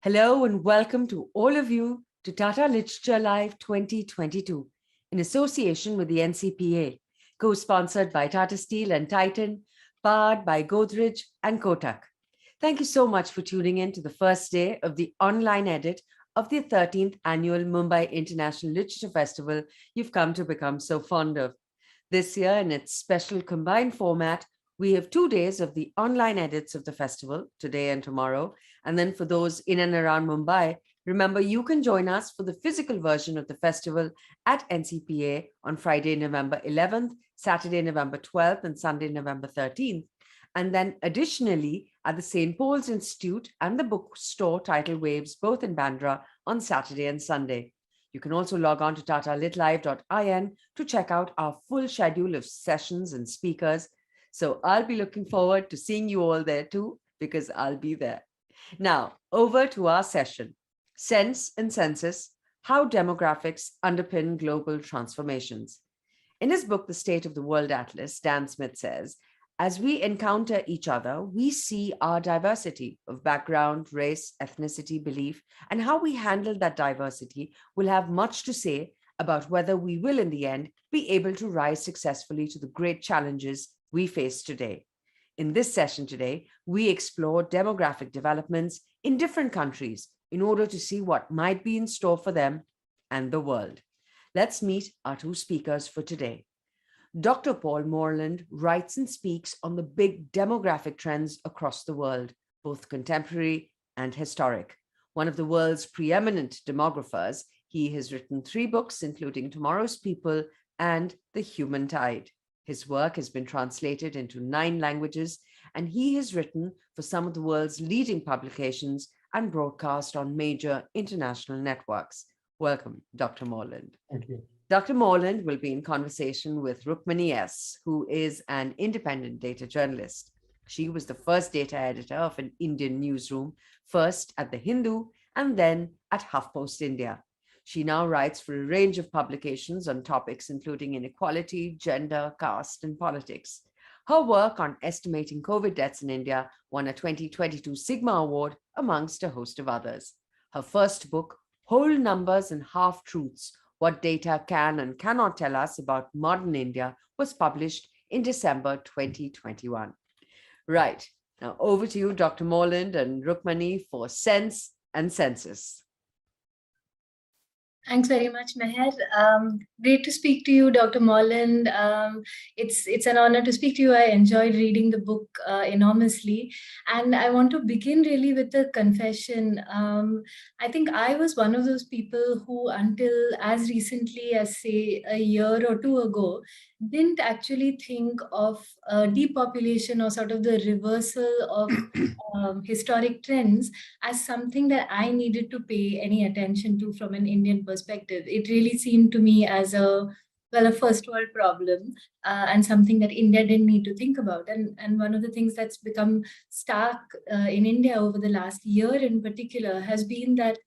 Hello and welcome to all of you to Tata Literature Live 2022 in association with the NCPA, co-sponsored by Tata Steel and Titan, powered by Godrej and Kotak. Thank you so much for tuning in to the first day of the online edit of the 13th annual Mumbai International Literature Festival you've come to become so fond of. This year, in its special combined format, we have 2 days of the online edits of the festival, today and tomorrow. And then for those in and around Mumbai, remember you can join us for the physical version of the festival at NCPA on Friday, November 11th, Saturday, November 12th, and Sunday, November 13th. And then additionally, at the St. Paul's Institute and the bookstore Tidal Waves, both in Bandra, on Saturday and Sunday. You can also log on to tatalitlive.in to check out our full schedule of sessions and speakers. So I'll be looking forward to seeing you all there too, because I'll be there. Now, over to our session, Sense and Census, How Demographics Underpin Global Transformations. In his book, The State of the World Atlas, Dan Smith says, as we encounter each other, we see our diversity of background, race, ethnicity, belief, and how we handle that diversity will have much to say about whether we will, in the end, be able to rise successfully to the great challenges we face today. In this session today, we explore demographic developments in different countries in order to see what might be in store for them and the world. Let's meet our two speakers for today. Dr. Paul Morland writes and speaks on the big demographic trends across the world, both contemporary and historic. One of the world's preeminent demographers, he has written 3 books, including Tomorrow's People and The Human Tide. His work has been translated into 9 languages, and he has written for some of the world's leading publications and broadcast on major international networks. Welcome, Dr. Morland. Thank you. Dr. Morland will be in conversation with Rukmini S., who is an independent data journalist. She was the first data editor of an Indian newsroom, first at The Hindu and then at HuffPost India. She now writes for a range of publications on topics including inequality, gender, caste, and politics. Her work on estimating COVID deaths in India won a 2022 Sigma Award, amongst a host of others. Her first book, Whole Numbers and Half-Truths, What Data Can and Cannot Tell Us About Modern India, was published in December 2021. Right, now over to you, Dr. Morland and Rukmini, for Sense and Census. Thanks very much, Meher. Great to speak to you, Dr. Morland. It's an honor to speak to you. I enjoyed reading the book enormously. And I want to begin really with a confession. I think I was one of those people who, until as recently as, say, a year or 2 ago, didn't actually think of depopulation or sort of the reversal of historic trends as something that I needed to pay any attention to from an Indian perspective. It really seemed to me as a first world problem and something that India didn't need to think about. And one of the things that's become stark in India over the last year in particular has been that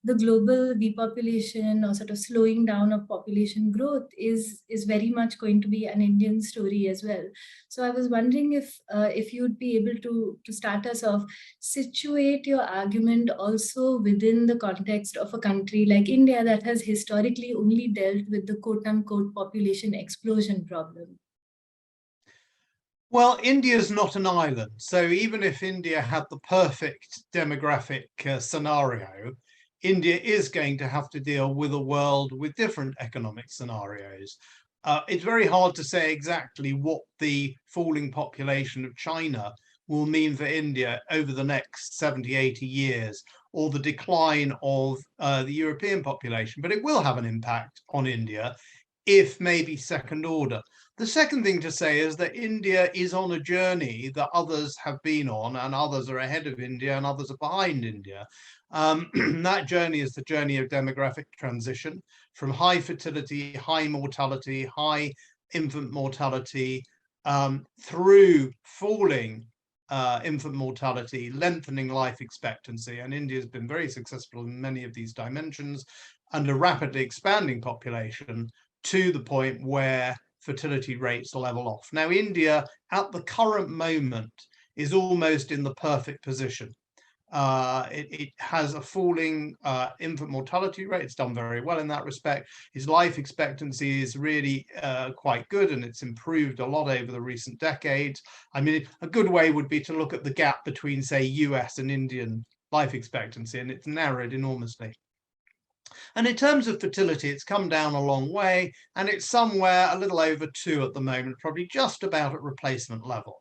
the global depopulation or sort of slowing down of population growth is very much going to be an Indian story as well. So I was wondering if you'd be able to start us off, situate your argument also within the context of a country like India that has historically only dealt with the quote-unquote population explosion problem. Well, India is not an island. So even if India had the perfect demographic scenario, India is going to have to deal with a world with different economic scenarios. It's very hard to say exactly what the falling population of China will mean for India over the next 70, 80 years, or the decline of the European population, but it will have an impact on India, if maybe second order. The second thing to say is that India is on a journey that others have been on, and others are ahead of India and others are behind India. That journey is the journey of demographic transition from high fertility, high mortality, high infant mortality, through falling infant mortality, lengthening life expectancy. And India has been very successful in many of these dimensions, and a rapidly expanding population to the point where fertility rates level off. Now, India at the current moment is almost in the perfect position. It has a falling infant mortality rate. It's done very well in that respect. His life expectancy is really quite good, and it's improved a lot over the recent decades. I mean, a good way would be to look at the gap between, say, US and Indian life expectancy, and it's narrowed enormously. And in terms of fertility, it's come down a long way, and it's somewhere a little over 2 at the moment, probably just about at replacement level.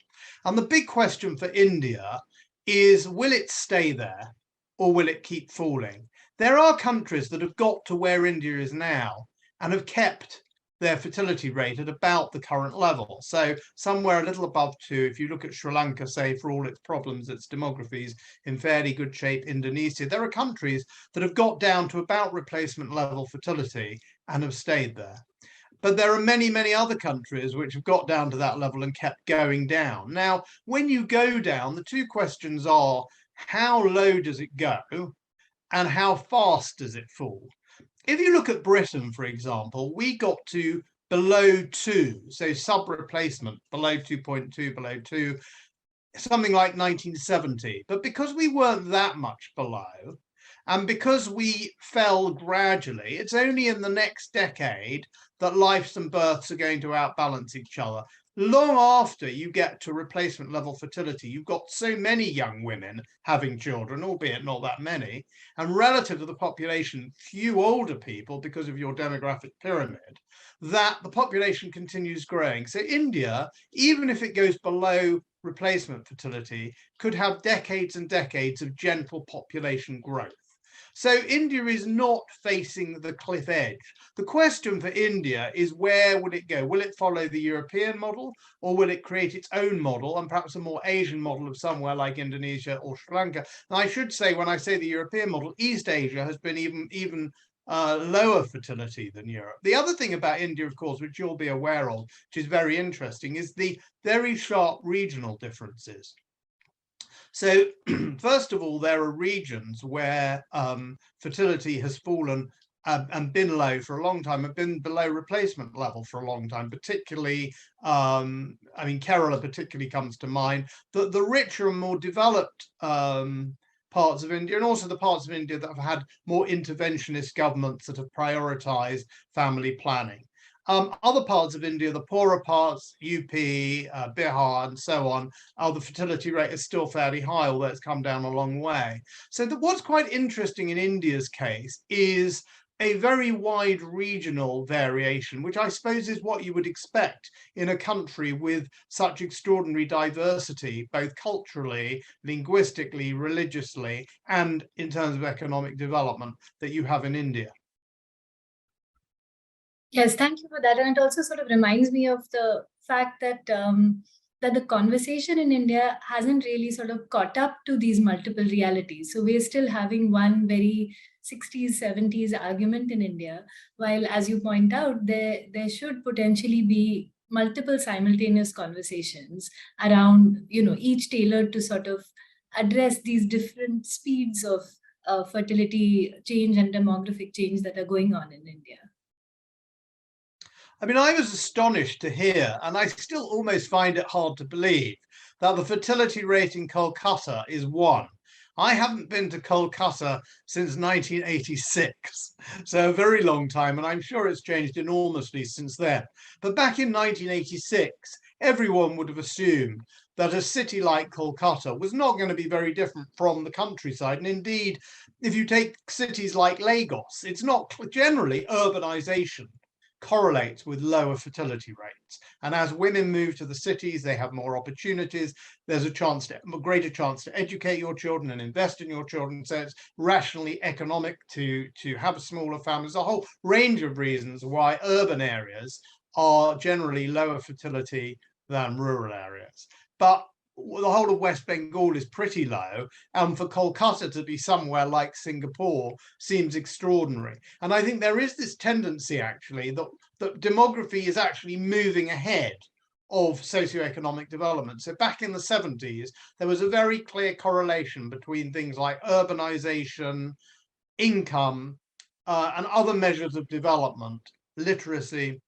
And the big question for India is, will it stay there or will it keep falling? There are countries that have got to where India is now and have kept their fertility rate at about the current level. So somewhere a little above 2. If you look at Sri Lanka, say, for all its problems, its demography is in fairly good shape. Indonesia, there are countries that have got down to about replacement level fertility and have stayed there. But there are many, many other countries which have got down to that level and kept going down. Now, when you go down, the two questions are, how low does it go and how fast does it fall? If you look at Britain, for example, we got to below 2, so sub-replacement, below 2.2, below 2, something like 1970. But because we weren't that much below, and because we fell gradually, it's only in the next decade that lives and births are going to outbalance each other. Long after you get to replacement level fertility, you've got so many young women having children, albeit not that many, and relative to the population, few older people because of your demographic pyramid, that the population continues growing. So India, even if it goes below replacement fertility, could have decades and decades of gentle population growth. So India is not facing the cliff edge. The question for India is, where will it go? Will it follow the European model, or will it create its own model, and perhaps a more Asian model of somewhere like Indonesia or Sri Lanka? And I should say, when I say the European model, East Asia has been even lower fertility than Europe. The other thing about India, of course, which you'll be aware of, which is very interesting, is the very sharp regional differences. So first of all, there are regions where fertility has fallen and been low for a long time, have been below replacement level for a long time, particularly, I mean, Kerala particularly comes to mind. The richer and more developed parts of India, and also the parts of India that have had more interventionist governments that have prioritized family planning. Other parts of India, the poorer parts, UP, Bihar, and so on, the fertility rate is still fairly high, although it's come down a long way. So what's quite interesting in India's case is a very wide regional variation, which I suppose is what you would expect in a country with such extraordinary diversity, both culturally, linguistically, religiously, and in terms of economic development that you have in India. Yes, thank you for that. And it also sort of reminds me of the fact that that the conversation in India hasn't really sort of caught up to these multiple realities. So we're still having one very 60s, 70s argument in India, while, as you point out, there should potentially be multiple simultaneous conversations around, each tailored to sort of address these different speeds of fertility change and demographic change that are going on in India. I mean, I was astonished to hear, and I still almost find it hard to believe, that the fertility rate in Kolkata is 1. I haven't been to Kolkata since 1986, so a very long time, and I'm sure it's changed enormously since then. But back in 1986, everyone would have assumed that a city like Kolkata was not going to be very different from the countryside. And indeed, if you take cities like Lagos, it's not generally urbanization correlates with lower fertility rates. And as women move to the cities, they have more opportunities. There's a greater chance to educate your children and invest in your children. So it's rationally economic to have smaller families. A whole range of reasons why urban areas are generally lower fertility than rural areas. But the whole of West Bengal is pretty low, and for Kolkata to be somewhere like Singapore seems extraordinary. And I think there is this tendency, actually, that demography is actually moving ahead of socioeconomic development. So back in the 70s, there was a very clear correlation between things like urbanization, income, and other measures of development, literacy,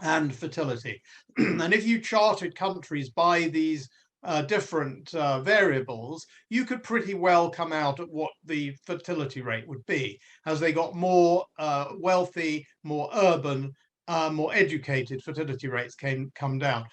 and fertility. And if you charted countries by these different variables, you could pretty well come out at what the fertility rate would be. As they got more wealthy, more urban, more educated, fertility rates come down.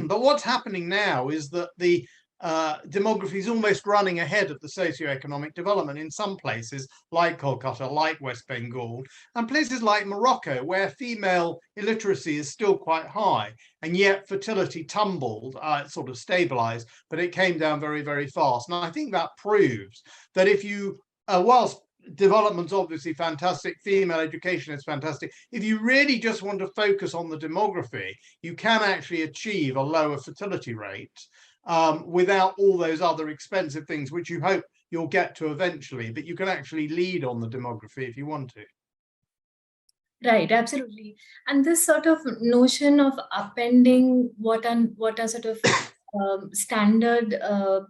But what's happening now is that the demography is almost running ahead of the socioeconomic development in some places like Kolkata, like West Bengal, and places like Morocco, where female illiteracy is still quite high, and yet fertility tumbled, it sort of stabilized, but it came down very, very fast. And I think that proves that if you, whilst development's obviously fantastic, female education is fantastic, if you really just want to focus on the demography, you can actually achieve a lower fertility rate without all those other expensive things, which you hope you'll get to eventually, but you can actually lead on the demography if you want to. Right, absolutely. And this sort of notion of upending what are sort of standard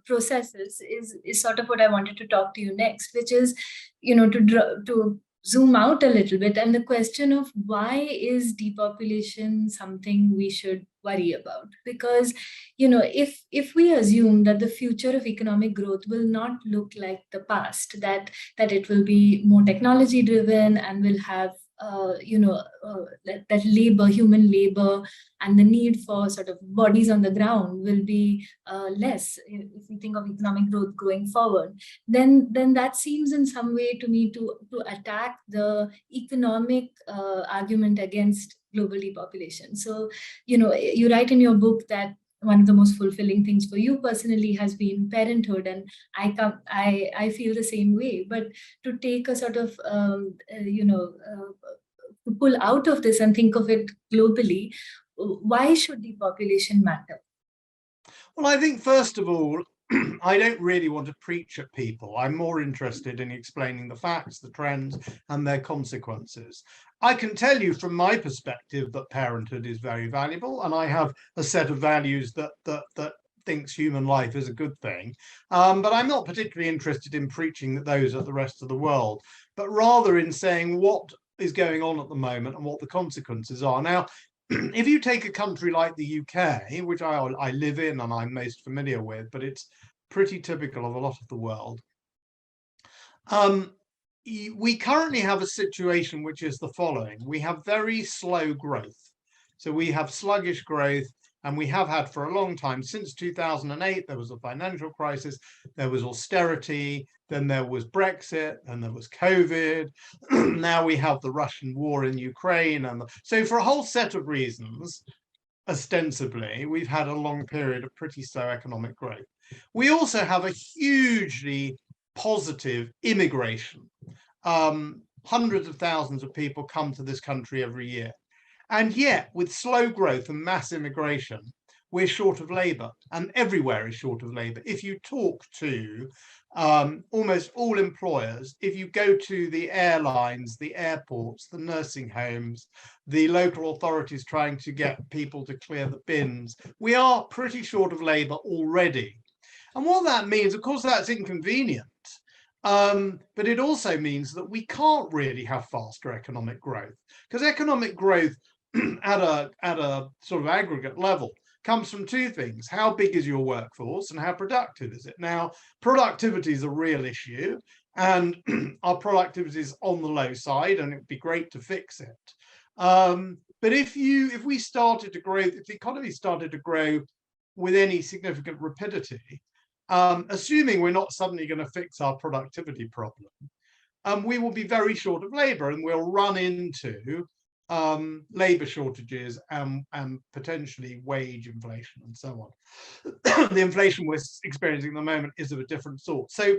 processes is sort of what I wanted to talk to you next, which is, to zoom out a little bit, and the question of why is depopulation something we should worry about? Because, if we assume that the future of economic growth will not look like the past, that it will be more technology driven and will have that human labor, and the need for sort of bodies on the ground will be less if we think of economic growth going forward, then that seems in some way to me to attack the economic argument against global depopulation. So, you write in your book that one of the most fulfilling things for you personally has been parenthood, and I feel the same way. But to take a sort of to pull out of this and think of it globally, why should depopulation matter? Well, I think first of all, I don't really want to preach at people. I'm more interested in explaining the facts, the trends, and their consequences. I can tell you from my perspective that parenthood is very valuable, and I have a set of values that thinks human life is a good thing. But I'm not particularly interested in preaching that those at the rest of the world, but rather in saying what is going on at the moment and what the consequences are. Now, if you take a country like the UK, which I live in and I'm most familiar with, but it's pretty typical of a lot of the world, we currently have a situation which is the following. We have very slow growth. So we have sluggish growth, and we have had for a long time. Since 2008, there was a financial crisis, there was austerity, then there was Brexit, and there was COVID. Now we have the Russian war in Ukraine. So for a whole set of reasons, ostensibly, we've had a long period of pretty slow economic growth. We also have a hugely positive immigration. Hundreds of thousands of people come to this country every year. And yet, with slow growth and mass immigration, we're short of labor, and everywhere is short of labor. If you talk to almost all employers, if you go to the airlines, the airports, the nursing homes, the local authorities trying to get people to clear the bins, we are pretty short of labor already. And what that means, of course, that's inconvenient. But it also means that we can't really have faster economic growth, because economic growth at a sort of aggregate level comes from two things. How big is your workforce and how productive is it? Now, productivity is a real issue, and our productivity is on the low side, and it'd be great to fix it. But if we started to grow, if the economy started to grow with any significant rapidity, assuming we're not suddenly going to fix our productivity problem, we will be very short of labor, and we'll run into labor shortages and potentially wage inflation and so on. The inflation we're experiencing at the moment is of a different sort. So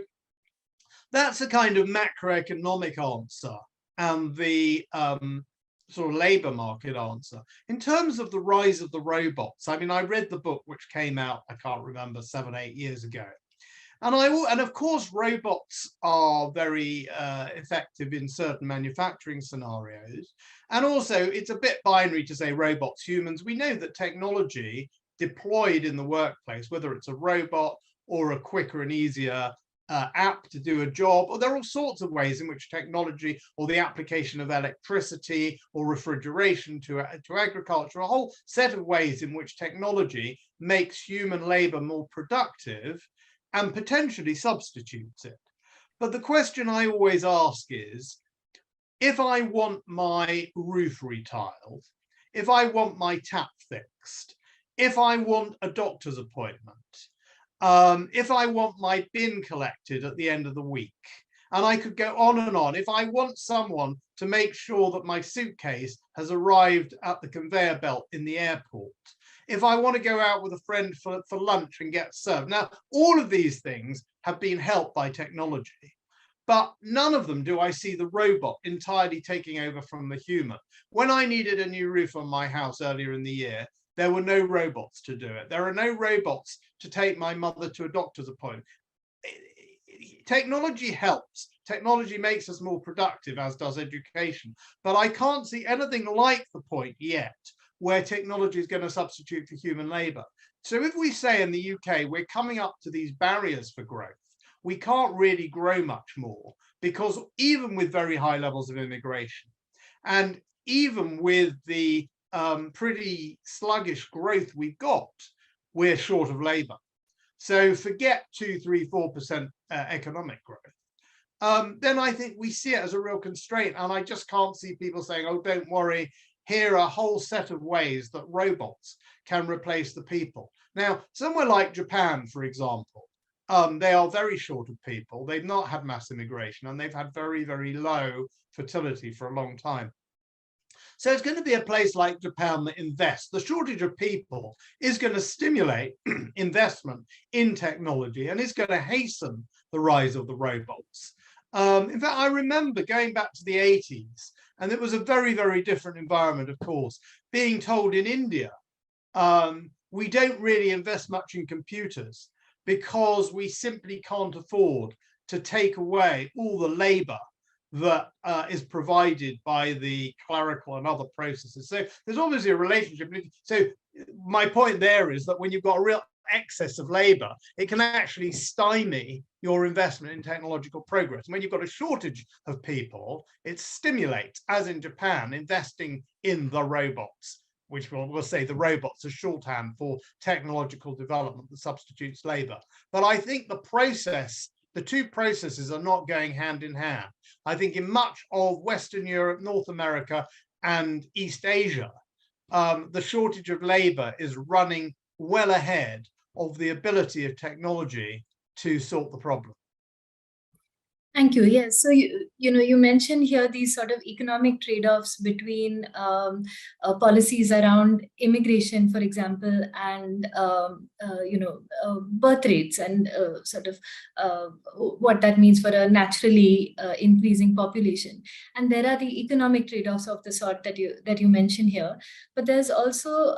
that's a kind of macroeconomic answer and the sort of labor market answer. In terms of the rise of the robots, I mean, I read the book which came out, I can't remember, 7 or 8 years ago. And of course, robots are very effective in certain manufacturing scenarios. And also, it's a bit binary to say robots, humans. We know that technology deployed in the workplace, whether it's a robot or a quicker and easier app to do a job, or there are all sorts of ways in which technology, or the application of electricity or refrigeration to agriculture, a whole set of ways in which technology makes human labor more productive and potentially substitutes it. But the question I always ask is, if I want my roof retiled, if I want my tap fixed, if I want a doctor's appointment, if I want my bin collected at the end of the week, and I could go on and on, if I want someone to make sure that my suitcase has arrived at the conveyor belt in the airport, if I want to go out with a friend for lunch and get served. Now, all of these things have been helped by technology, but none of them do I see the robot entirely taking over from the human. When I needed a new roof on my house earlier in the year, there were no robots to do it. There are no robots to take my mother to a doctor's appointment. Technology helps. Technology makes us more productive, as does education. But I can't see anything like the point yet where technology is going to substitute for human labor. So if we say in the UK, we're coming up to these barriers for growth, we can't really grow much more, because even with very high levels of immigration, and even with the pretty sluggish growth we've got, we're short of labor. So forget 2, 3, 4% economic growth. Then I think we see it as a real constraint, and I just can't see people saying, oh, don't worry, here are a whole set of ways that robots can replace the people. Now, somewhere like Japan, for example, they are very short of people. They've not had mass immigration, and they've had very, very low fertility for a long time. So it's going to be a place like Japan that invests. The shortage of people is going to stimulate investment in technology, and is going to hasten the rise of the robots. In fact, I remember going back to the 80s, and it was a very, very different environment, of course, being told in India, we don't really invest much in computers because we simply can't afford to take away all the labor that is provided by the clerical and other processes. So there's obviously a relationship. So my point there is that when you've got a real excess of labor, it can actually stymie your investment in technological progress. And when you've got a shortage of people, it stimulates, as in Japan, investing in the robots, which we'll say the robots are shorthand for technological development that substitutes labor. But I think the two processes are not going hand in hand. I think in much of Western Europe, North America, and East Asia, the shortage of labor is running well ahead of the ability of technology to sort the problem. Thank you. Yes. So you mentioned here these sort of economic trade-offs between policies around immigration, for example, and birth rates, and sort of what that means for a naturally increasing population. And there are the economic trade-offs of the sort that you mentioned here. But there's also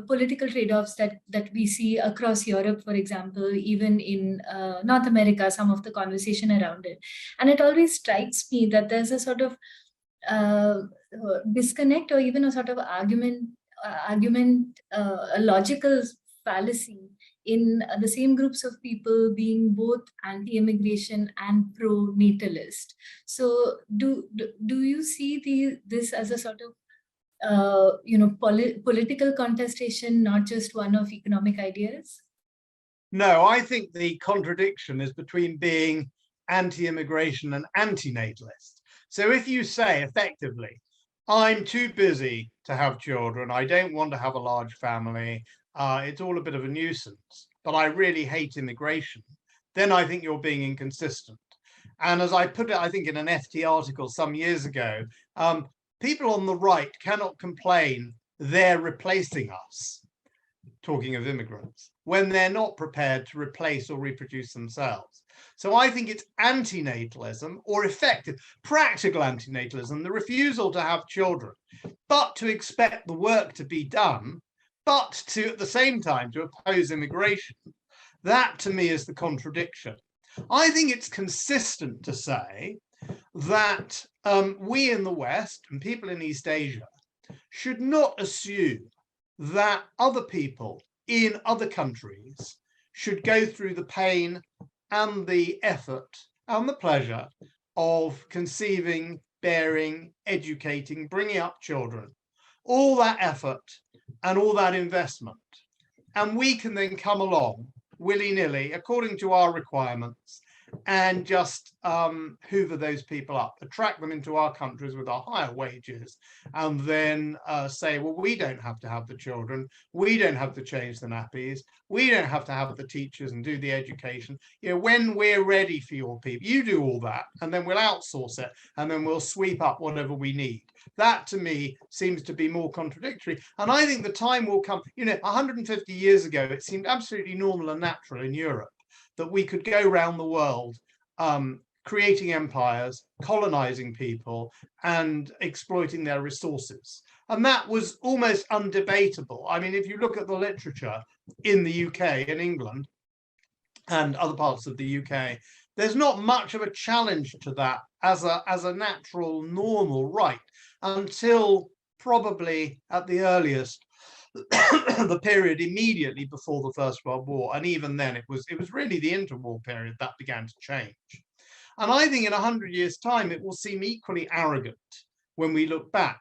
political trade-offs that we see across Europe, for example, even in North America, some of the conversation around it. And it always strikes me that there's a sort of disconnect, or even a sort of argument, a logical fallacy in the same groups of people being both anti-immigration and pro-natalist. So do you see this as a sort of political contestation, not just one of economic ideas? No, I think the contradiction is between being anti-immigration and anti-natalist. So if you say effectively, I'm too busy to have children, I don't want to have a large family, it's all a bit of a nuisance, but I really hate immigration, then I think you're being inconsistent. And as I put it, I think in an FT article some years ago, people on the right cannot complain they're replacing us, talking of immigrants, when they're not prepared to replace or reproduce themselves. So I think it's antinatalism, or effective practical antinatalism, the refusal to have children, but to expect the work to be done, but to at the same time to oppose immigration. That to me is the contradiction. I think it's consistent to say that we in the West and people in East Asia should not assume that other people in other countries should go through the pain and the effort and the pleasure of conceiving, bearing, educating, bringing up children, all that effort and all that investment. And we can then come along willy-nilly, according to our requirements, and just hoover those people up, attract them into our countries with our higher wages, and then say, well, we don't have to have the children, we don't have to change the nappies, we don't have to have the teachers and do the education. You know, when we're ready for your people, you do all that, and then we'll outsource it, and then we'll sweep up whatever we need. That to me seems to be more contradictory. And I think the time will come, you know, 150 years ago, it seemed absolutely normal and natural in Europe that we could go around the world creating empires, colonizing people, and exploiting their resources. And that was almost undebatable. I mean, if you look at the literature in the UK, in England, and other parts of the UK, there's not much of a challenge to that as a natural, normal right, until probably at the earliest the period immediately before the First World War, and even then it was really the interwar period that began to change. And I think in 100 years' time it will seem equally arrogant when we look back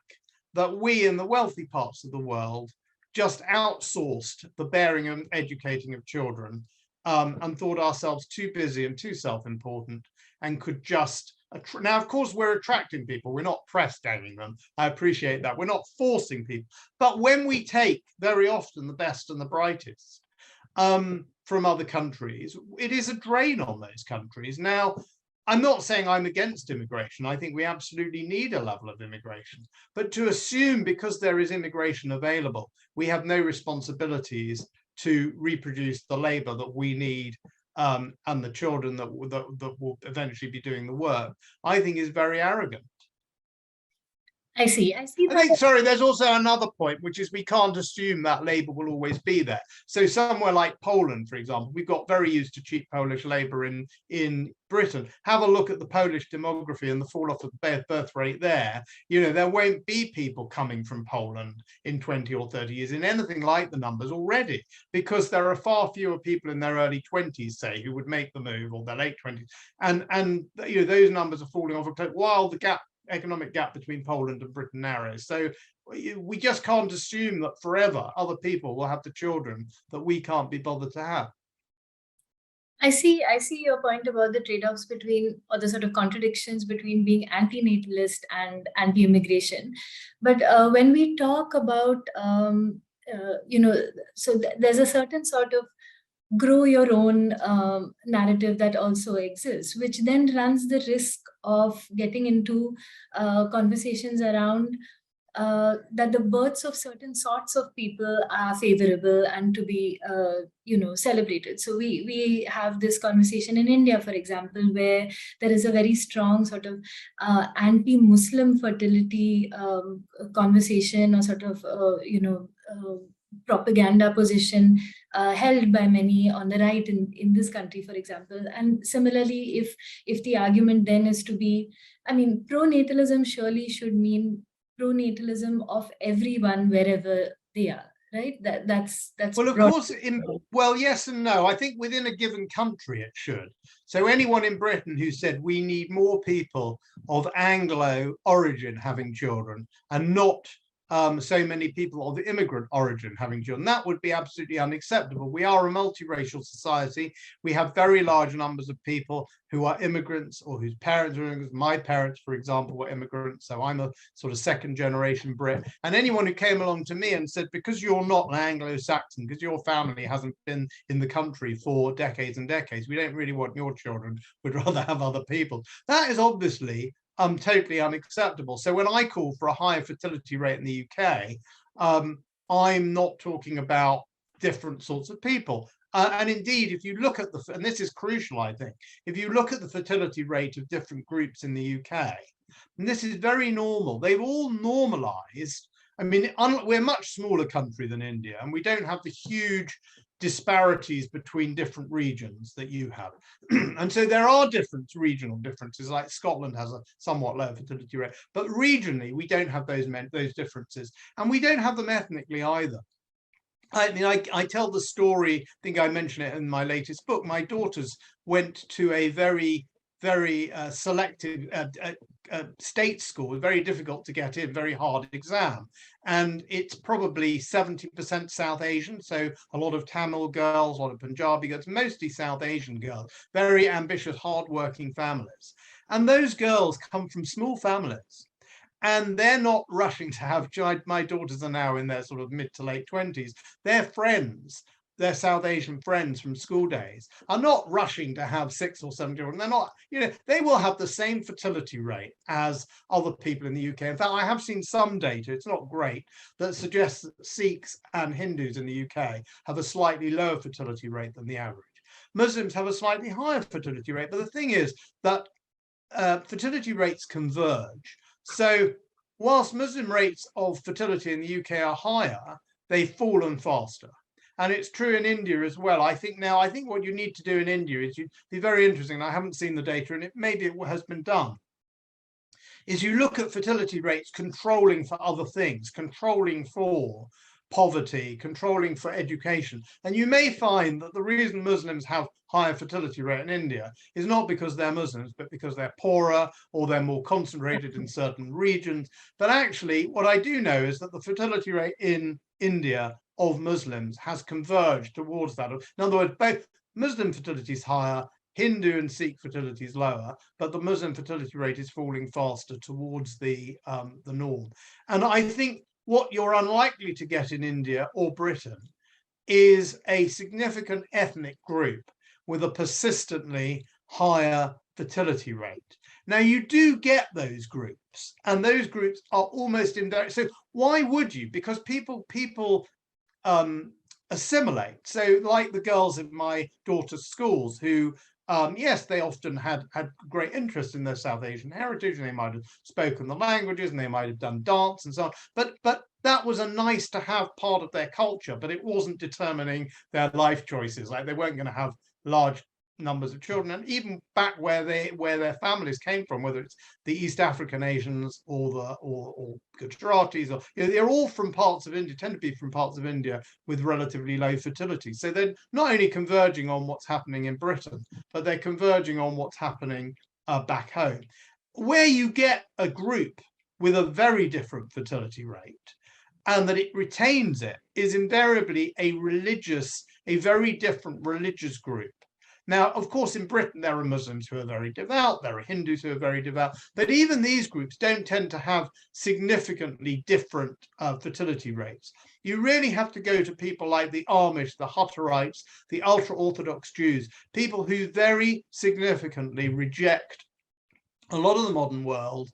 that we in the wealthy parts of the world just outsourced the bearing and educating of children and thought ourselves too busy and too self-important and could just now, of course, we're attracting people. We're not press ganging them. I appreciate that. We're not forcing people. But when we take very often the best and the brightest from other countries, it is a drain on those countries. Now, I'm not saying I'm against immigration. I think we absolutely need a level of immigration. But to assume because there is immigration available, we have no responsibilities to reproduce the labor that we need and the children that will eventually be doing the work, I think is very arrogant. I see. I think, sorry, there's also another point, which is we can't assume that labor will always be there. So somewhere like Poland, for example, we've got very used to cheap Polish labor in Britain. Have a look at the Polish demography and the fall off of the birth rate there. You know, there won't be people coming from Poland in 20 or 30 years in anything like the numbers already, because there are far fewer people in their early 20s, say, who would make the move, or their late 20s. And you know, those numbers are falling off a cliff while the economic gap between Poland and Britain narrows. So we just can't assume that forever other people will have the children that we can't be bothered to have. I see your point about the trade-offs between, or the sort of contradictions between being anti-natalist and anti-immigration. But when we talk about, you know, so there's a certain sort of grow your own narrative that also exists, which then runs the risk of getting into conversations around that the births of certain sorts of people are favorable and to be, you know, celebrated. So we have this conversation in India, for example, where there is a very strong sort of anti-Muslim fertility conversation, or sort of, you know, propaganda position held by many on the right in this country, for example. And similarly, if the argument then is to be, I mean, pro-natalism surely should mean pro-natalism of everyone wherever they are, right? That's well, of course, well, yes and no. I think within a given country it should. So anyone in Britain who said we need more people of Anglo origin having children and not so many people of immigrant origin having children, that would be absolutely unacceptable. We are a multiracial society. We have very large numbers of people who are immigrants or whose parents are immigrants. My parents, for example, were immigrants, so I'm a sort of second generation Brit. And anyone who came along to me and said, because you're not an Anglo-Saxon, because your family hasn't been in the country for decades and decades, we don't really want your children, we'd rather have other people. That is obviously totally unacceptable. So when I call for a higher fertility rate in the UK, I'm not talking about different sorts of people. And indeed, if you look at and this is crucial, I think, if you look at the fertility rate of different groups in the UK, and this is very normal, they've all normalized. I mean, we're a much smaller country than India, and we don't have the huge disparities between different regions that you have. And so there are regional differences, like Scotland has a somewhat lower fertility rate, but regionally we don't have those differences, and we don't have them ethnically either. I mean, I tell the story, I think I mentioned it in my latest book. My daughters went to a very, very selective state school, very difficult to get in, very hard exam. And it's probably 70% South Asian. So a lot of Tamil girls, a lot of Punjabi girls, mostly South Asian girls, very ambitious, hardworking families. And those girls come from small families. And they're not rushing to have, my daughters are now in their sort of mid to late 20s. Their friends, their South Asian friends from school days, are not rushing to have 6 or 7 children. They're not, they will have the same fertility rate as other people in the UK. In fact, I have seen some data, it's not great, that suggests that Sikhs and Hindus in the UK have a slightly lower fertility rate than the average. Muslims have a slightly higher fertility rate. But the thing is that fertility rates converge. So whilst Muslim rates of fertility in the UK are higher, they've fallen faster. And it's true in India as well. I think what you need to do in India is be very interesting. I haven't seen the data, and maybe it has been done. Is you look at fertility rates controlling for other things, controlling for poverty, controlling for education. And you may find that the reason Muslims have higher fertility rate in India is not because they're Muslims, but because they're poorer or they're more concentrated in certain regions. But actually, what I do know is that the fertility rate in India of Muslims has converged towards that. In other words, both Muslim fertility is higher, Hindu and Sikh fertility is lower, but the Muslim fertility rate is falling faster towards the norm. And I think what you're unlikely to get in India or Britain is a significant ethnic group with a persistently higher fertility rate. Now, you do get those groups, and those groups are almost indirect. So why would you? Because people assimilate. So like the girls in my daughter's schools who, yes, they often had great interest in their South Asian heritage, and they might have spoken the languages, and they might have done dance and so on. But that was a nice to have part of their culture, but it wasn't determining their life choices. Like they weren't going to have large numbers of children. And even back where their families came from, whether it's the East African Asians or Gujaratis, or they're all from parts of India, tend to be from parts of India with relatively low fertility. So they're not only converging on what's happening in Britain, but they're converging on what's happening back home. Where you get a group with a very different fertility rate and that it retains it is invariably a very different religious group. Now, of course, in Britain, there are Muslims who are very devout, there are Hindus who are very devout, but even these groups don't tend to have significantly different fertility rates. You really have to go to people like the Amish, the Hutterites, the ultra-Orthodox Jews, people who very significantly reject a lot of the modern world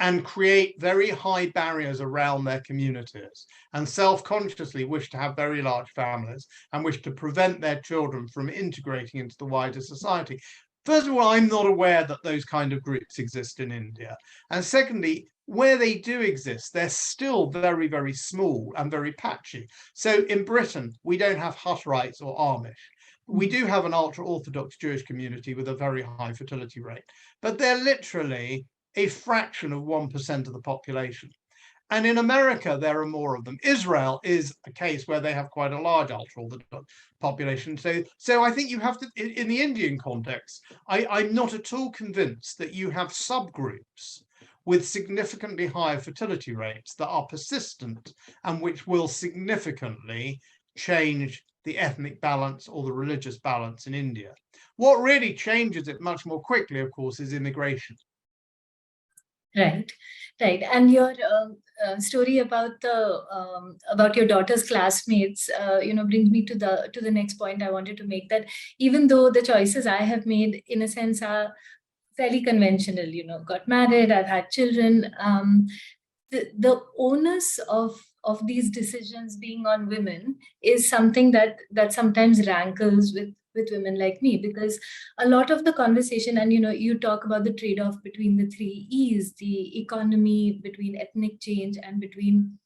and create very high barriers around their communities and self-consciously wish to have very large families and wish to prevent their children from integrating into the wider society. First of all, I'm not aware that those kind of groups exist in India. And secondly, where they do exist, they're still very, very small and very patchy. So in Britain, we don't have Hutterites or Amish. We do have an ultra-Orthodox Jewish community with a very high fertility rate, but they're literally a fraction of 1% of the population. And in America, there are more of them. Israel is a case where they have quite a large ultra-Orthodox population. So I think you have to, in the Indian context, I'm not at all convinced that you have subgroups with significantly higher fertility rates that are persistent and which will significantly change the ethnic balance or the religious balance in India. What really changes it much more quickly, of course, is immigration. Right. And your story about your daughter's classmates, brings me to the next point I wanted to make, that even though the choices I have made, in a sense, are fairly conventional, got married, I've had children, the onus of these decisions being on women is something that sometimes rankles with women like me, because a lot of the conversation, and you talk about the trade-off between the 3 E's, the economy, between ethnic change, and between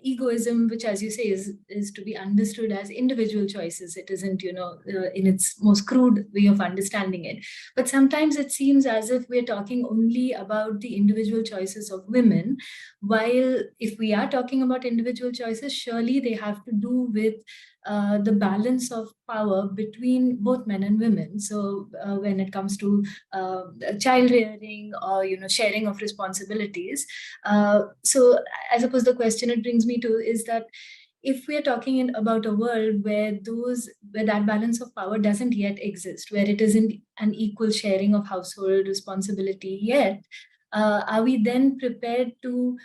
egoism, which, as you say, is to be understood as individual choices. It isn't, in its most crude way of understanding it. But sometimes it seems as if we're talking only about the individual choices of women, while if we are talking about individual choices, surely they have to do with the balance of power between both men and women. So when it comes to child rearing or sharing of responsibilities, so I suppose the question it brings me to is that if we're talking about a world where that balance of power doesn't yet exist, where it isn't an equal sharing of household responsibility yet, are we then prepared to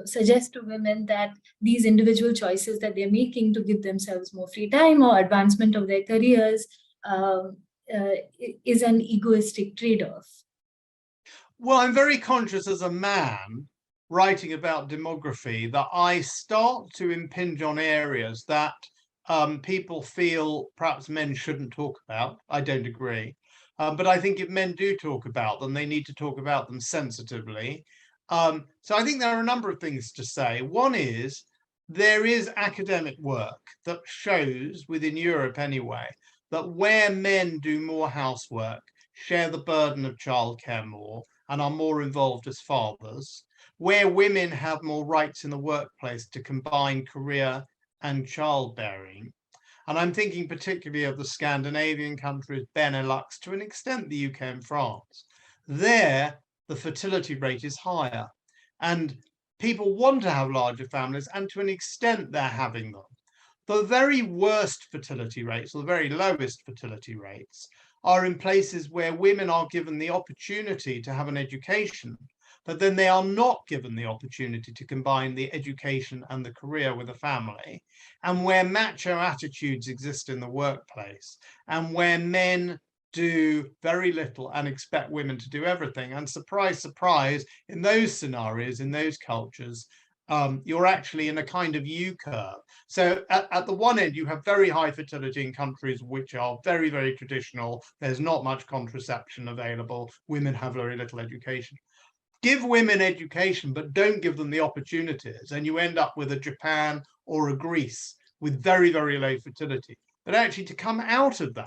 suggest to women that these individual choices that they're making to give themselves more free time or advancement of their careers is an egoistic trade-off? Well, I'm very conscious as a man writing about demography that I start to impinge on areas that people feel perhaps men shouldn't talk about. I don't agree. But I think if men do talk about them, they need to talk about them sensitively. So I think there are a number of things to say. One is there is academic work that shows, within Europe anyway, that where men do more housework, share the burden of childcare more, and are more involved as fathers, where women have more rights in the workplace to combine career and childbearing. And I'm thinking particularly of the Scandinavian countries, Benelux, to an extent the UK and France. There, the fertility rate is higher. And people want to have larger families, and to an extent they're having them. The very worst fertility rates, or the very lowest fertility rates, are in places where women are given the opportunity to have an education, but then they are not given the opportunity to combine the education and the career with a family, and where macho attitudes exist in the workplace, and where men do very little and expect women to do everything. And surprise, surprise, in those scenarios, in those cultures, you're actually in a kind of U-curve. So at the one end, you have very high fertility in countries which are very, very traditional. There's not much contraception available. Women have very little education. Give women education, but don't give them the opportunities, and you end up with a Japan or a Greece with very, very low fertility. But actually, to come out of that,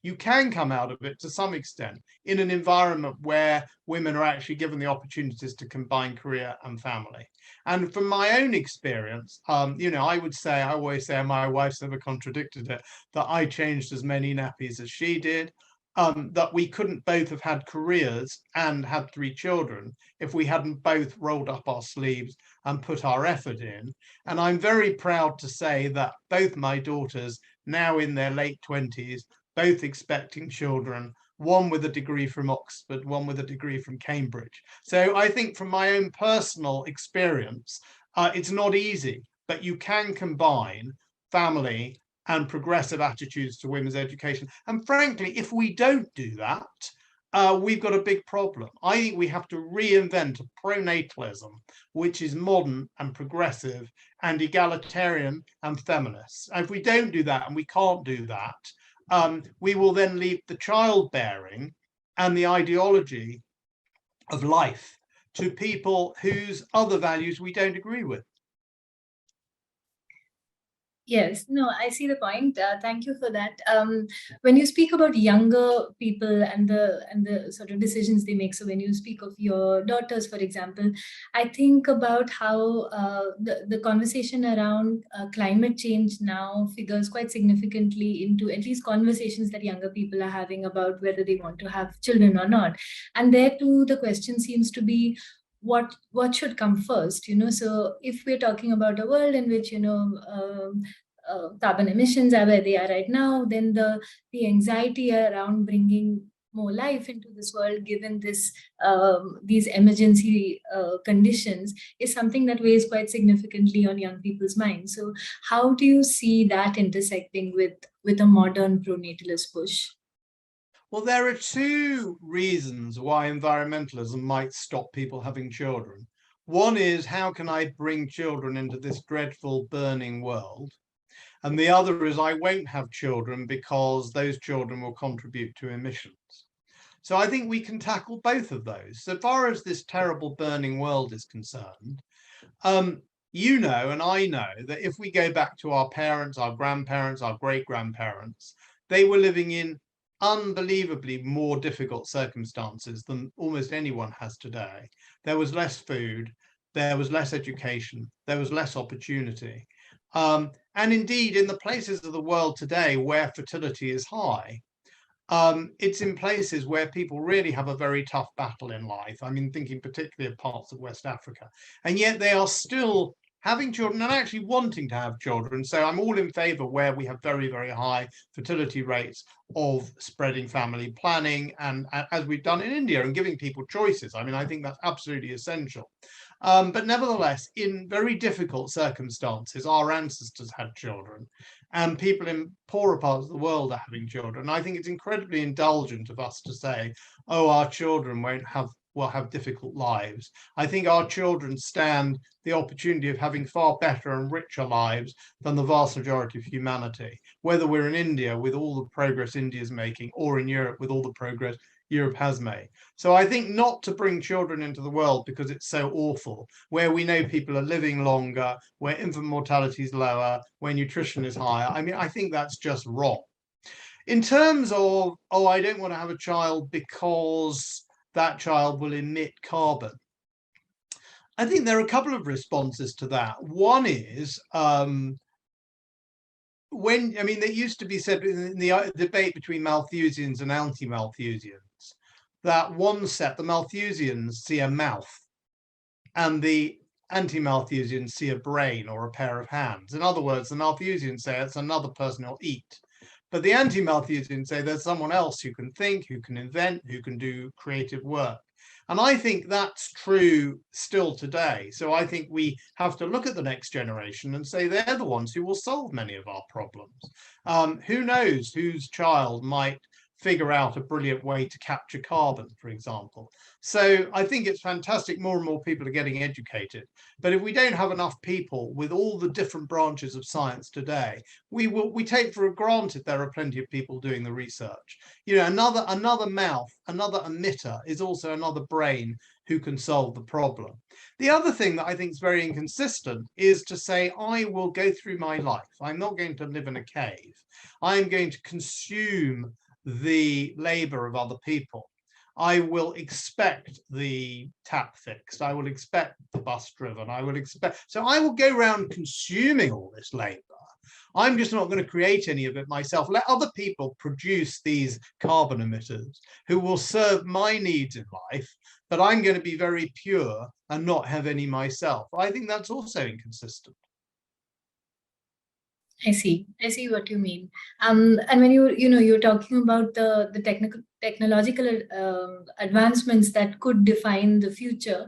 you can come out of it to some extent in an environment where women are actually given the opportunities to combine career and family. And from my own experience, I would say, I always say, and my wife's never contradicted it, that I changed as many nappies as she did. That we couldn't both have had careers and had 3 children if we hadn't both rolled up our sleeves and put our effort in. And I'm very proud to say that both my daughters, now in their late 20s, both expecting children, one with a degree from Oxford, one with a degree from Cambridge. So I think from my own personal experience, it's not easy, but you can combine family and progressive attitudes to women's education. And frankly, if we don't do that, we've got a big problem. I think we have to reinvent a pronatalism which is modern and progressive and egalitarian and feminist. And if we don't do that, and we can't do that, we will then leave the childbearing and the ideology of life to people whose other values we don't agree with. Yes, no, I see the point. Thank you for that. When you speak about younger people and the sort of decisions they make, so when you speak of your daughters, for example, I think about how the conversation around climate change now figures quite significantly into at least conversations that younger people are having about whether they want to have children or not. And there too, the question seems to be, what should come first, so if we're talking about a world in which carbon emissions are where they are right now, then the anxiety around bringing more life into this world, given these emergency conditions, is something that weighs quite significantly on young people's minds. So how do you see that intersecting with a modern pronatalist push? Well, there are 2 reasons why environmentalism might stop people having children. One is, how can I bring children into this dreadful burning world? And the other is, I won't have children because those children will contribute to emissions. So I think we can tackle both of those. So far as this terrible burning world is concerned, you know, and I know that if we go back to our parents, our grandparents, our great-grandparents, they were living in unbelievably more difficult circumstances than almost anyone has today. There was less food, there was less education, there was less opportunity. And indeed, in the places of the world today where fertility is high, it's in places where people really have a very tough battle in life. I mean, thinking particularly of parts of West Africa, and yet they are still having children and actually wanting to have children. So I'm all in favor where we have very, very high fertility rates of spreading family planning, and as we've done in India, and giving people choices. I mean, I think that's absolutely essential. But nevertheless, in very difficult circumstances, our ancestors had children, and people in poorer parts of the world are having children. I think it's incredibly indulgent of us to say, oh, our children will have difficult lives. I think our children stand the opportunity of having far better and richer lives than the vast majority of humanity, whether we're in India with all the progress India's making, or in Europe with all the progress Europe has made. So I think not to bring children into the world because it's so awful, where we know people are living longer, where infant mortality is lower, where nutrition is higher. I mean, I think that's just wrong. In terms of, oh, I don't want to have a child because that child will emit carbon, I think there are a couple of responses to that. One is, when, I mean, it used to be said in the debate between Malthusians and anti-Malthusians, that one set, the Malthusians see a mouth and the anti-Malthusians see a brain or a pair of hands. In other words, the Malthusians say it's another person who'll eat. But the anti-Malthusians say there's someone else who can think, who can invent, who can do creative work. And I think that's true still today. So I think we have to look at the next generation and say they're the ones who will solve many of our problems. Who knows whose child might figure out a brilliant way to capture carbon, for example. So I think it's fantastic more and more people are getting educated. But if we don't have enough people with all the different branches of science today, we take for granted there are plenty of people doing the research. You know, another mouth, another emitter is also another brain who can solve the problem. The other thing that I think is very inconsistent is to say, I will go through my life. I'm not going to live in a cave. I'm going to consume the labor of other people. I will expect the tap fixed. I will expect the bus driven. I will go around consuming all this labor. I'm just not going to create any of it myself. Let other people produce these carbon emitters who will serve my needs in life, but I'm going to be very pure and not have any myself. I think that's also inconsistent. I see what you mean. And when you're talking about the technological advancements that could define the future,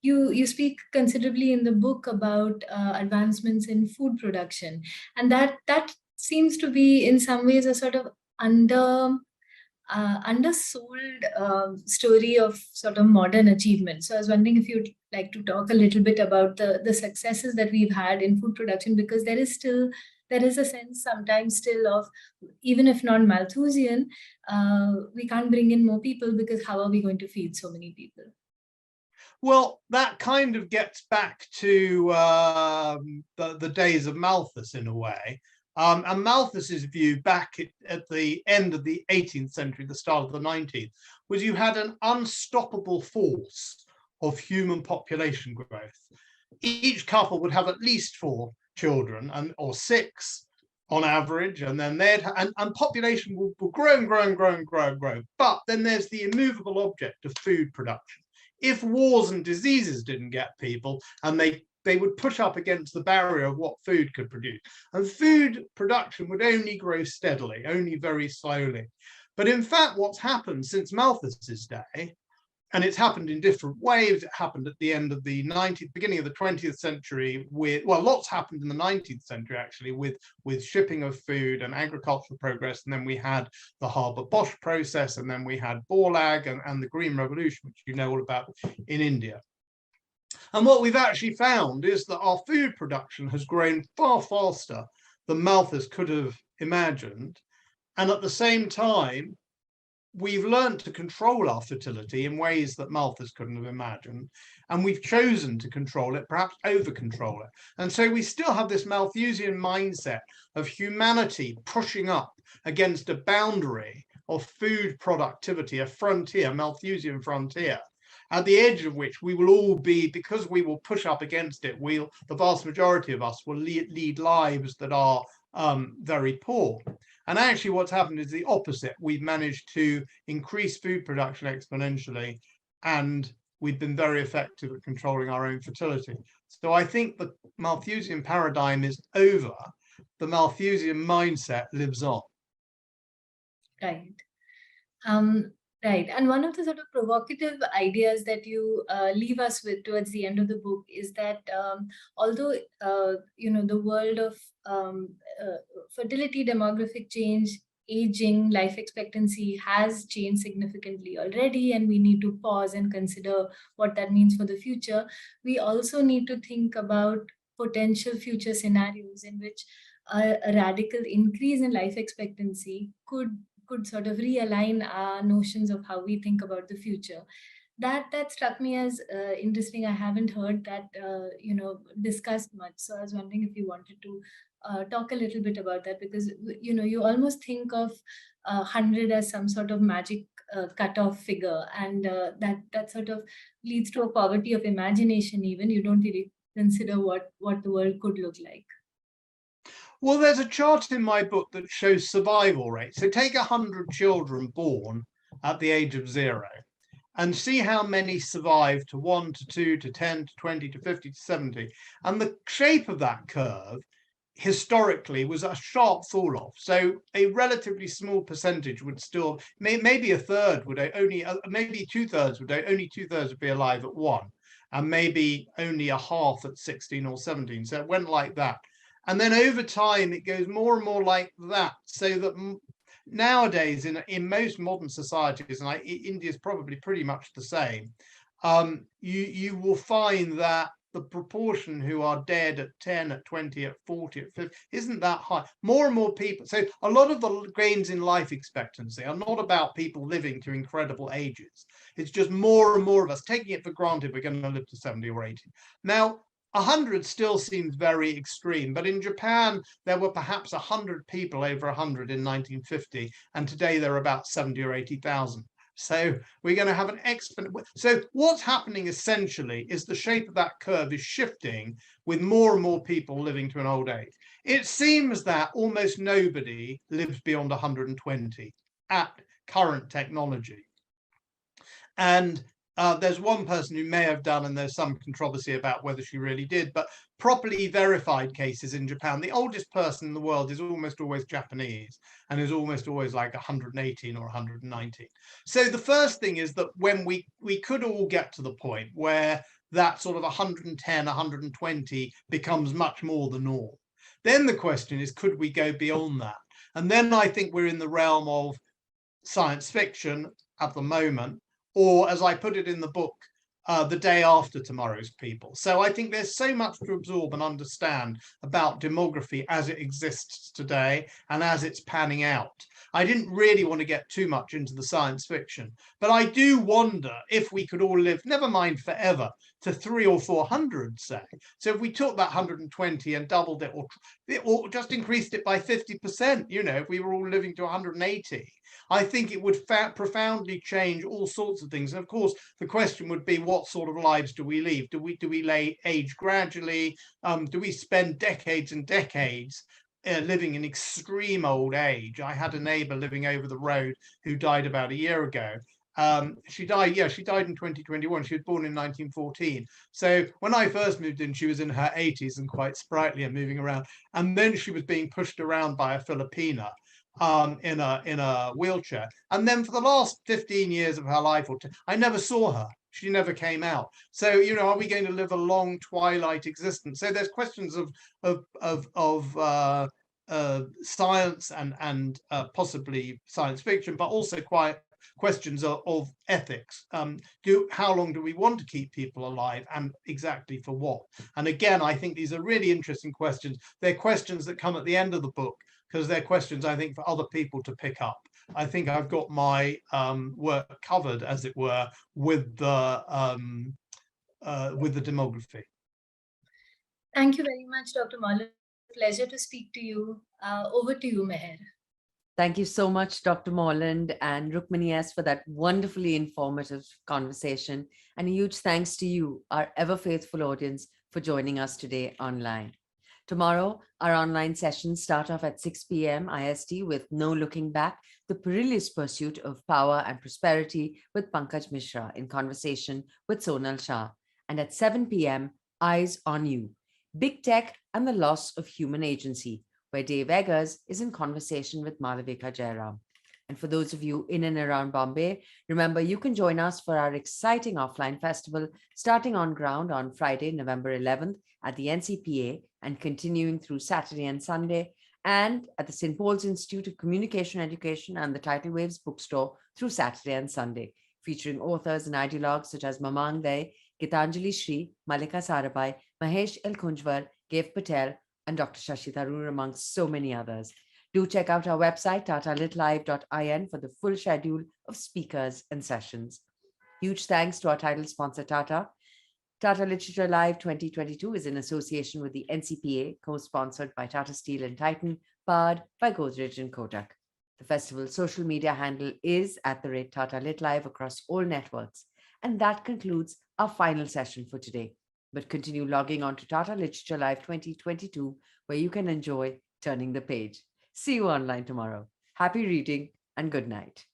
you speak considerably in the book about advancements in food production, and that seems to be in some ways a sort of undersold story of sort of modern achievement. So I was wondering if you'd like to talk a little bit about the successes that we've had in food production, because there is a sense sometimes still of, even if not Malthusian, we can't bring in more people because how are we going to feed so many people? Well, that kind of gets back to the days of Malthus in a way. And Malthus's view back at the end of the 18th century, the start of the 19th, was you had an unstoppable force of human population growth. Each couple would have at least 4 children, or 6 on average, and then and population will grow and grow and grow and grow and grow. But then there's the immovable object of food production. If wars and diseases didn't get people, and they would push up against the barrier of what food could produce. And food production would only grow steadily, only very slowly. But in fact, what's happened since Malthus's day, and it's happened in different waves. It happened at the end of the 19th, beginning of the 20th century lots happened in the 19th century, actually, with shipping of food and agricultural progress. And then we had the Haber-Bosch process, and then we had Borlag and the Green Revolution, which you know all about in India. And what we've actually found is that our food production has grown far faster than Malthus could have imagined. And at the same time, we've learned to control our fertility in ways that Malthus couldn't have imagined, and we've chosen to control it, perhaps over control it. And so we still have this Malthusian mindset of humanity pushing up against a boundary of food productivity, a frontier, Malthusian frontier, at the edge of which we will all be, because we will push up against it, the vast majority of us will lead lives that are very poor. And actually what's happened is the opposite. We've managed to increase food production exponentially, and we've been very effective at controlling our own fertility. So I think the Malthusian paradigm is over. The Malthusian mindset lives on. Right. Right. And one of the sort of provocative ideas that you leave us with towards the end of the book is that although, the world of fertility, demographic change, aging, life expectancy has changed significantly already, and we need to pause and consider what that means for the future, we also need to think about potential future scenarios in which a radical increase in life expectancy could sort of realign our notions of how we think about the future. That struck me as interesting. I haven't heard that discussed much. So I was wondering if you wanted to talk a little bit about that, because you almost think of 100 as some sort of magic cutoff figure, and that sort of leads to a poverty of imagination. Even you don't really consider what the world could look like. Well, there's a chart in my book that shows survival rates. So take 100 children born at the age of 0 and see how many survive to 1 to 2 to 10 to 20 to 50 to 70. And the shape of that curve historically was a sharp fall off. So a relatively small percentage would still, maybe a third would only, maybe 2/3 would only 2/3 would be alive at 1, and maybe only a half at 16 or 17. So it went like that. And then over time, it goes more and more like that, so that nowadays in most modern societies, and India is probably pretty much the same, you will find that the proportion who are dead at 10, at 20, at 40, at 50 isn't that high. More and more people. So a lot of the gains in life expectancy are not about people living to incredible ages. It's just more and more of us taking it for granted we're going to live to 70 or 80. Now, 100 still seems very extreme, but in Japan, there were perhaps 100 people over 100 in 1950, and today there are about 70 or 80,000. So we're going to have an exponent. So what's happening essentially is the shape of that curve is shifting with more and more people living to an old age. It seems that almost nobody lives beyond 120 at current technology. And there's one person who may have done, and there's some controversy about whether she really did, but properly verified cases in Japan, the oldest person in the world is almost always Japanese and is almost always like 118 or 119. So the first thing is that when we could all get to the point where that sort of 110, 120 becomes much more the norm. Then the question is, could we go beyond that? And then I think we're in the realm of science fiction at the moment, or as I put it in the book, the day after tomorrow's people. So I think there's so much to absorb and understand about demography as it exists today and as it's panning out. I didn't really want to get too much into the science fiction, but I do wonder if we could all live, never mind forever, to 300 or 400, say. So if we took that 120 and doubled it, or just increased it by 50%, if we were all living to 180, I think it would profoundly change all sorts of things. And of course, the question would be, what sort of lives do we lead? Do we age gradually? Do we spend decades and decades living in extreme old age? I had a neighbor living over the road who died about a year ago. She died in 2021. She was born in 1914. So when I first moved in, she was in her 80s and quite sprightly and moving around. And then she was being pushed around by a Filipina in a wheelchair. And then for the last 15 years of her life, I never saw her. She never came out. So, are we going to live a long twilight existence? So there's questions of science and possibly science fiction, but also quite questions of ethics. How long do we want to keep people alive, and exactly for what? And again, I think these are really interesting questions. They're questions that come at the end of the book, because they're questions, I think, for other people to pick up. I think I've got my work covered, as it were, with the demography. Thank you very much, Dr. Morland. Pleasure to speak to you. Over to you, Meher. Thank you so much, Dr. Morland and Rukmini S, for that wonderfully informative conversation. And a huge thanks to you, our ever faithful audience, for joining us today online. Tomorrow, our online sessions start off at 6 p.m. IST with No Looking Back, the perilous pursuit of power and prosperity with Pankaj Mishra in conversation with Sonal Shah. And at 7 p.m., Eyes on You, Big Tech and the Loss of Human Agency, where Dave Eggers is in conversation with Malavika Jairam. And for those of you in and around Bombay, remember you can join us for our exciting offline festival starting on ground on Friday, November 11th at the NCPA and continuing through Saturday and Sunday, and at the St. Paul's Institute of Communication Education and the Tidal Waves bookstore through Saturday and Sunday, featuring authors and ideologues such as Mamang Day, Gitanjali Shri, Malika Sarabhai, Mahesh L. Kunjwar, Gav Patel, and Dr. Shashi Tharoor, amongst so many others. Do check out our website, tatalitlive.in, for the full schedule of speakers and sessions. Huge thanks to our title sponsor, Tata. Tata Literature Live 2022 is in association with the NCPA, co-sponsored by Tata Steel and Titan, powered by Godrej and Kotak. The festival's social media handle is @Tata Lit Live across all networks. And that concludes our final session for today. But continue logging on to Tata Literature Live 2022, where you can enjoy turning the page. See you online tomorrow. Happy reading and good night.